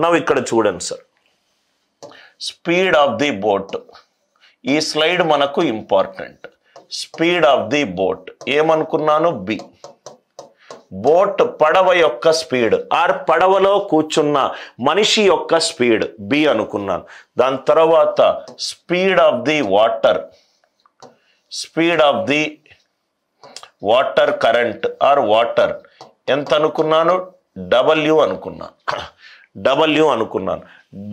Now ఇక్కడ చూడండి sir, speed of the boat. ఈ స్లైడ్ మనకు important. Speed of the boat ఏమనుకున్నాను? బి. బోట్ పడవ యొక్క స్పీడ్ ఆర్ పడవలో కూర్చున్న మనిషి యొక్క స్పీడ్ బి అనుకున్నాను. దాని తర్వాత speed of the water, speed of the water current or water ఎంత అనుకున్నాను? డబ్ల్యూ అనుకున్నాను.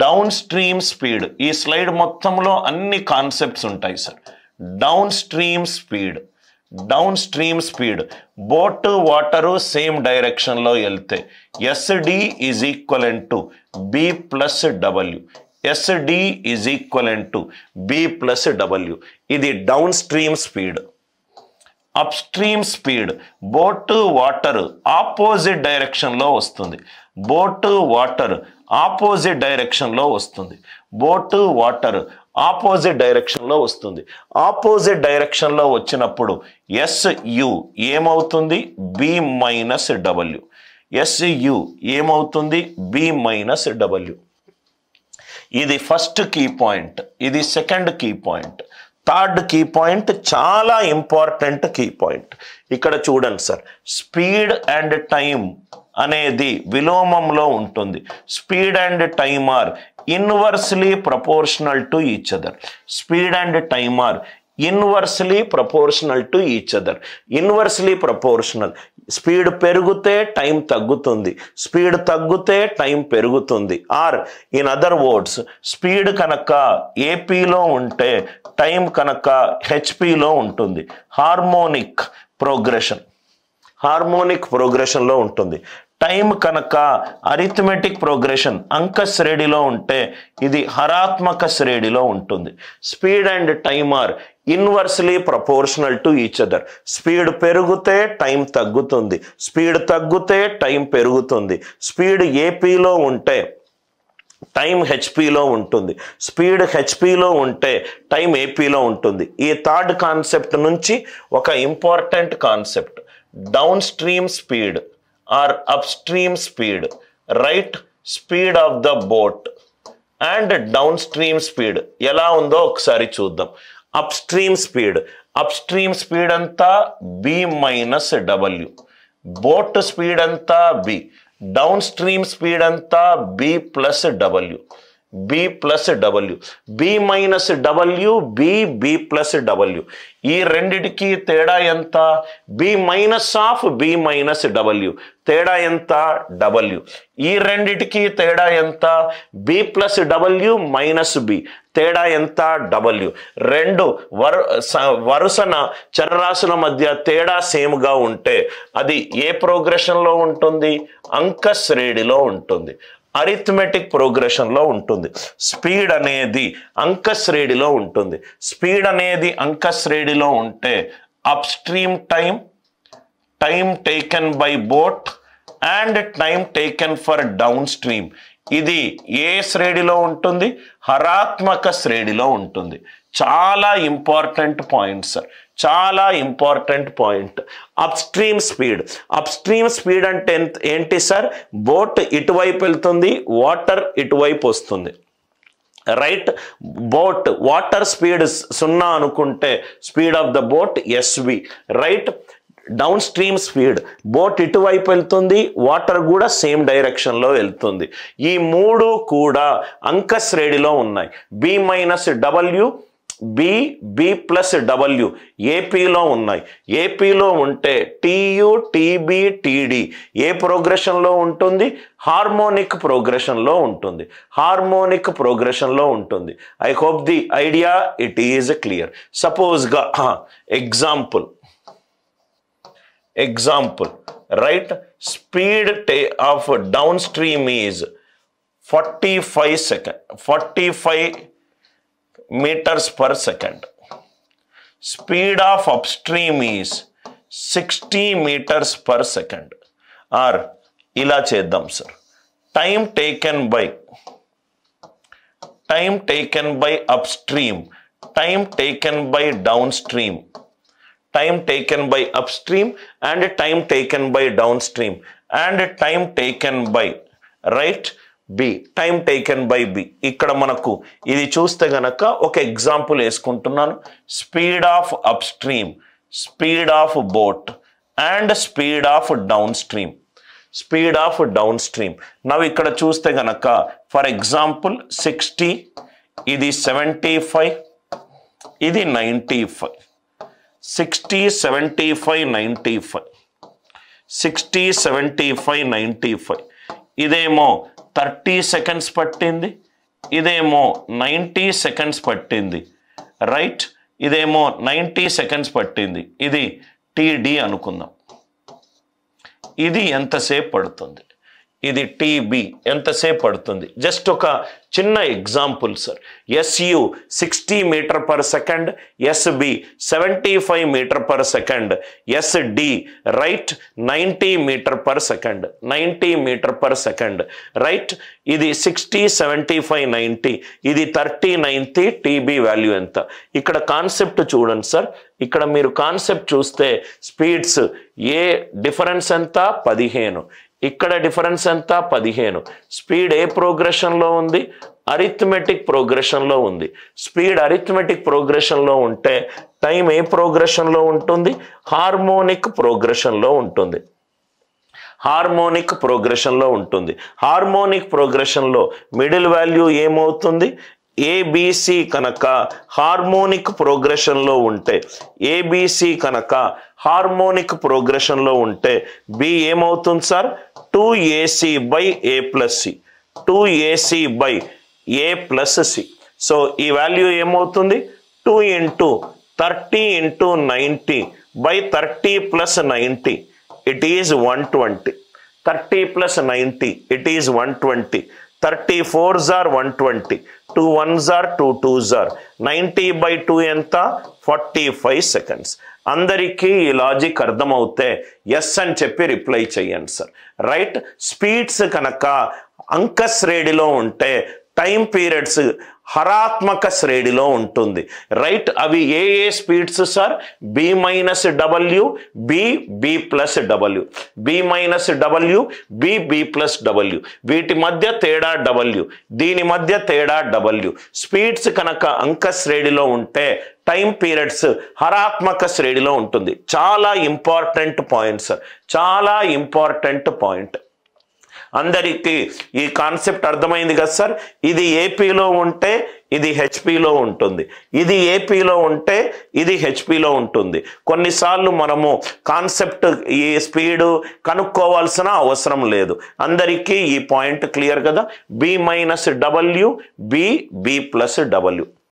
డౌన్ స్ట్రీమ్ స్పీడ్, ఈ స్లైడ్ మొత్తంలో అన్ని కాన్సెప్ట్స్ ఉంటాయి sir. Downstream speed boat water same డైరెక్షన్లో వెళ్తే SD is equivalent to B plus W. SD is equivalent to B plus W. ఇది downstream speed. Upstream speed boat water opposite డైరెక్షన్లో వస్తుంది. Boat water opposite డైరెక్షన్లో వస్తుంది. Boat water opposite డైరెక్షన్లో వస్తుంది. Opposite డైరెక్షన్లో వచ్చినప్పుడు ఎస్యు ఏమవుతుంది? B minus W. ఎస్యు ఏమవుతుంది? B minus W. ఇది ఫస్ట్ కీ పాయింట్, ఇది second key point. Third key point చాలా ఇంపార్టెంట్ కీ పాయింట్. ఇక్కడ చూడండి సార్, స్పీడ్ అండ్ టైం అనేది విలోమంలో ఉంటుంది. Speed and time are inversely proportional to each other. Speed and time are inversely proportional to each other. Inversely proportional. Speed పెరిగితే time తగ్గుతుంది, speed తగ్గితే time పెరుగుతుంది. Or in other words, speed కనుక ఏపీలో ఉంటే టైం కనుక హెచ్పిలో ఉంటుంది. హార్మోనిక్ ప్రోగ్రెషన్లో ఉంటుంది. టైం కనుక అరిథమెటిక్ ప్రోగ్రెషన్ అంక శ్రేణిలో ఉంటే ఇది హరాత్మక శ్రేణిలో ఉంటుంది. Speed and time are inversely proportional to each other. Speed పెరిగితే టైం తగ్గుతుంది, స్పీడ్ తగ్గితే టైం పెరుగుతుంది. స్పీడ్ ఏపీలో ఉంటే టైం హెచ్పిలో ఉంటుంది, స్పీడ్ హెచ్పిలో ఉంటే టైం ఏపీలో ఉంటుంది. ఈ థర్డ్ కాన్సెప్ట్ నుంచి ఒక important concept, downstream speed or upstream speed, right speed of the boat and downstream speed ఎలా ఉందో ఒకసారి చూద్దాం. అప్ స్ట్రీమ్ స్పీడ్ అంతా B minus W. Boat speed అంతా బి. డౌన్ స్ట్రీమ్ స్పీడ్ అంతా B plus W. B minus W, B plus W. ఈ రెండిటికి తేడా ఎంత? B minus of B minus W. తేడా ఎంత? డబ్ల్యూ. ఈ రెండిటికి తేడా ఎంత? B plus W minus B. తేడా ఎంత? డబ్ల్యూ. రెండు వరుసన చరరాశుల మధ్య తేడా సేమ్గా ఉంటే అది ఏ ప్రోగ్రెషన్లో ఉంటుంది? అంక శ్రేణిలో ఉంటుంది, అరిథమెటిక్ ప్రోగ్రెషన్లో ఉంటుంది. స్పీడ్ అనేది అంక శ్రేణిలో ఉంటుంది. స్పీడ్ అనేది అంక శ్రేణిలో ఉంటే up stream time taken by boat and time taken for down stream ఇది ఏ శ్రేణిలో ఉంటుంది? హరాత్మక శ్రేణిలో ఉంటుంది. చాలా ఇంపార్టెంట్ పాయింట్ సార్, చాలా important point. Up stream speed అంటే ఏంటి సార్? బోట్ ఇటువైపు వెళ్తుంది, వాటర్ ఇటువైపు వస్తుంది, రైట్. వాటర్ స్పీడ్ 0 అనుకుంటే speed of the boat S V, right. Downstream speed boat ఇటువైపు వెళ్తుంది, వాటర్ కూడా సేమ్ డైరెక్షన్లో వెళ్తుంది. ఈ మూడు కూడా అంక శ్రేణిలో ఉన్నాయి. B minus W, B plus W ఏపీలో ఉన్నాయి. ఏపీలో ఉంటే టియు, టిబి, టిడి ఏ ప్రోగ్రెషన్లో ఉంటుంది? హార్మోనిక్ ప్రోగ్రెషన్లో ఉంటుంది. I hope the idea it is clear. సపోజ్గా example, right? Speed of downstream is 45 meters per second. Speed of upstream is 60 meters per second. Or ila cheddam sir. Time taken by upstream, time taken by downstream, time taken by upstream and time taken by downstream and time taken by, right, B, time taken by B. ఇక్కడ మనకు ఇది చూస్తే గనక ఒక example వేసుకుంటున్నాను. Speed of upstream, speed of boat and speed of downstream. Speed of downstream. నవ్వు ఇక్కడ చూస్తే గనక ఫర్ ఎగ్జాంపుల్ 60, ఇది 75, ఇది 95. 60, 75, 95. 60, 75, 95. ఇదేమో 30 seconds పట్టింది, ఇదేమో 90 seconds పట్టింది, రైట్. ఇదేమో 90 seconds పట్టింది. ఇది టీడీ అనుకుందాం. ఇది ఎంతసేపు పడుతుంది? ఇది టీబీ ఎంతసేపు పడుతుంది? జస్ట్ ఒక చిన్న example sir. S U 60 meter per second, S B 75 meter per second, S D right 90 meter per second, 90 meter per second, right. ఇది 60, 75, 90, ఇది 30, 90. టీబీ వాల్యూ ఎంత? ఇక్కడ కాన్సెప్ట్ చూడండి సార్. ఇక్కడ మీరు కాన్సెప్ట్ చూస్తే స్పీడ్స్ ఏ డిఫరెన్స్ ఎంత? 15. ఇక్కడ డిఫరెన్స్ ఎంత? 15. స్పీడ్ ఏ ప్రోగ్రెషన్లో ఉంది? అరిథమెటిక్ ప్రోగ్రెషన్లో ఉంది. స్పీడ్ అరిథమెటిక్ ప్రోగ్రెషన్లో ఉంటే టైం ఏ ప్రోగ్రెషన్లో ఉంటుంది? హార్మోనిక్ ప్రోగ్రెషన్లో ఉంటుంది. హార్మోనిక్ ప్రోగ్రెషన్లో ఉంటుంది. హార్మోనిక్ ప్రోగ్రెషన్లో మిడిల్ వాల్యూ ఏమవుతుంది? ఏబిసి కనుక హార్మోనిక్ ప్రోగ్రెషన్లో ఉంటే, ఏబిసి కనుక హార్మోనిక్ ప్రోగ్రెషన్లో ఉంటే బి ఏమవుతుంది sir? 2ac by A plus C, 2ac by A plus C. So ఈ వాల్యూ ఏమవుతుంది? 2 into 30 into 90 by 30 plus 90, it is 120. 30 plus 90, it is 120. 34s are 120, 2 1s are 2 2s are 90 by 2 ఎంత? 45 seconds. అందరికీ ఈ logic అర్థమవుతే yes అని చెప్పి reply చేయండి sir. Right. Speeds కనుక అంక శ్రేణిలో ఉంటే టైం పీరియడ్స్ హరాత్మక శ్రేణిలో ఉంటుంది, రైట్. అవి ఏ ఏ speeds sir? B minus W, B plus W, B minus W, B plus W. వీటి మధ్య తేడా డబ్ల్యూ, దీని మధ్య తేడా డబ్ల్యూ. స్పీడ్స్ కనుక అంక శ్రేణిలో ఉంటే టైం పీరియడ్స్ హరాత్మక శ్రేణిలో ఉంటుంది. చాలా ఇంపార్టెంట్ పాయింట్ సార్, చాలా ఇంపార్టెంట్ పాయింట్. అందరికీ ఈ కాన్సెప్ట్ అర్థమైంది కదా సార్. ఇది ఏపీలో ఉంటే ఇది హెచ్పిలో ఉంటుంది, ఇది ఏపీలో ఉంటే ఇది హెచ్పిలో ఉంటుంది. కొన్నిసార్లు మనము కాన్సెప్ట్ ఈ స్పీడ్ కనుక్కోవాల్సిన అవసరం లేదు. అందరికీ ఈ పాయింట్ క్లియర్ కదా. B minus W, B plus W.